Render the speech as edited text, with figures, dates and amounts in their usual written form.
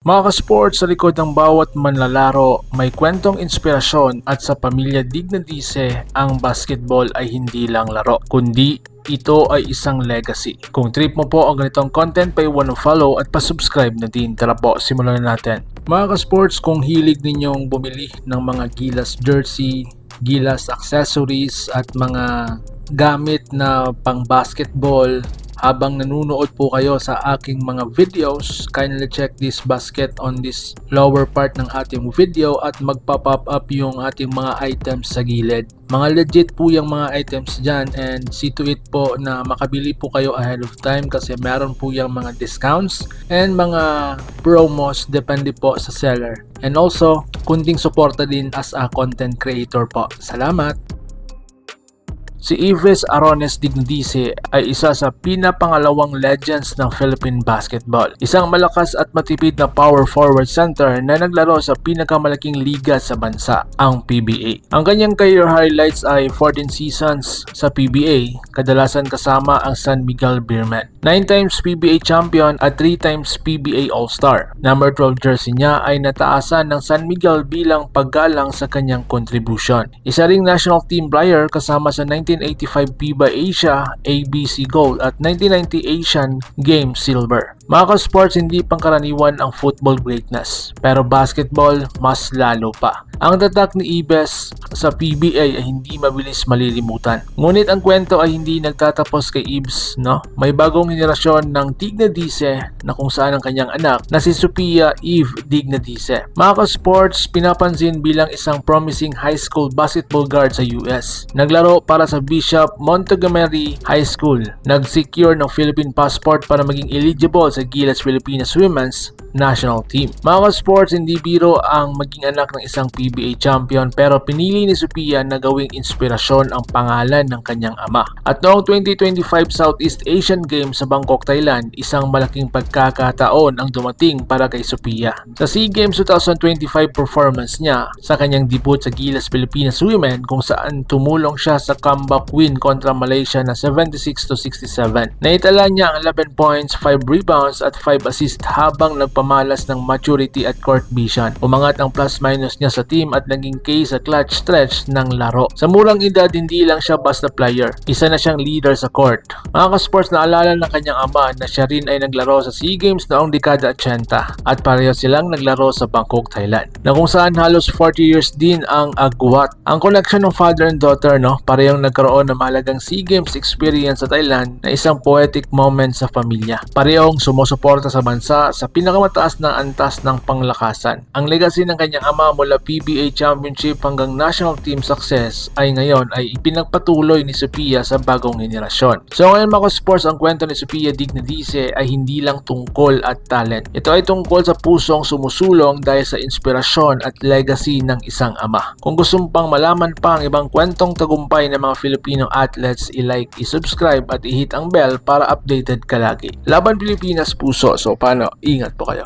Mga ka-sports, sa likod ng bawat manlalaro, may kwentong inspirasyon at sa pamilya Dignadice, ang basketball ay hindi lang laro, kundi ito ay isang legacy. Kung trip mo po ang ganitong content, pa-follow at pa-subscribe na din. Tara po, simulan na natin. Mga ka-sports, kung hilig ninyong bumili ng mga Gilas jersey, Gilas accessories at mga gamit na pang basketball, habang nanunood po kayo sa aking mga videos, kindly check this basket on this lower part ng ating video at magpa-pop up yung ating mga items sa gilid. Mga legit po yung mga items dyan, and see to it po na makabili po kayo ahead of time kasi meron po yung mga discounts and mga promos depende po sa seller. And also, kunting suporta din as a content creator po. Salamat! Si Yves Arones Dignadice ay isa sa pinapangalawang legends ng Philippine basketball. Isang malakas at matipid na power forward center na naglaro sa pinakamalaking liga sa bansa, ang PBA. Ang kanyang career highlights ay 14 seasons sa PBA, kadalasan kasama ang San Miguel Beermen. 9 times PBA champion at 3 times PBA All-Star. Number 12 jersey niya ay nataasan ng San Miguel bilang paggalang sa kanyang contribution. Isa ring national team player kasama sa 1985 FIBA Asia ABC Gold at 1990 Asian Games Silver. Mga ka-sports, hindi pangkaraniwan ang football greatness, pero basketball mas lalo pa. Ang tatak ni Yves sa PBA ay hindi mabilis malilimutan. Ngunit ang kwento ay hindi nagtatapos kay Yves, no? May bagong henerasyon ng Dignadice na kung saan ang kanyang anak na si Sophia Eve Dignadice. Mga ka-sports, pinapansin bilang isang promising high school basketball guard sa US. Naglaro para sa Bishop Montgomery High School. Nag-secure ng Philippine passport para maging eligible sa Gilas Pilipinas Women's National Team. Mga ka-sports, hindi biro ang maging anak ng isang PBA champion, pero pinili ni Sophia na gawing inspirasyon ang pangalan ng kanyang ama. At noong 2025 Southeast Asian Games sa Bangkok, Thailand, isang malaking pagkakataon ang dumating para kay Sophia. Sa SEA Games 2025 performance niya sa kanyang debut sa Gilas Pilipinas Women, kung saan tumulong siya sa comeback win kontra Malaysia na 76-67. Naitala niya ang 11 points, 5 rebounds at 5 assists habang nagpamalas ng maturity at court vision. Umangat ang plus-minus niya sa team at naging key sa clutch stretch ng laro. Sa murang edad, hindi lang siya basta player. Isa na siyang leader sa court. Mga ka-sports, naalala ng kanyang ama na siya rin ay naglaro sa SEA Games noong dekada 80 at pareho silang naglaro sa Bangkok, Thailand, na kung saan halos 40 years din ang agwat. Ang connection ng father and daughter, parehong nagkaroon ng mahalagang SEA Games experience sa Thailand na isang poetic moment sa pamilya. Parehong sumusuporta sa bansa sa pinakamataas na antas ng panglakasan. Ang legacy ng kanyang ama mula PBA Championship hanggang national team success ay ngayon ay ipinagpatuloy ni Sophia sa bagong henerasyon. So ngayon mga sports, ang kwento ni Sophia Dignadice ay hindi lang tungkol at talent. Ito ay tungkol sa pusong sumusulong dahil sa inspirasyon at legacy ng isang ama. Kung gusto mo pang malaman pa ang ibang kwentong tagumpay ng mga Filipino athletes, i-like, i-subscribe at i-hit ang bell para updated ka lagi. Laban Pilipinas puso. So paano? Ingat po kayo.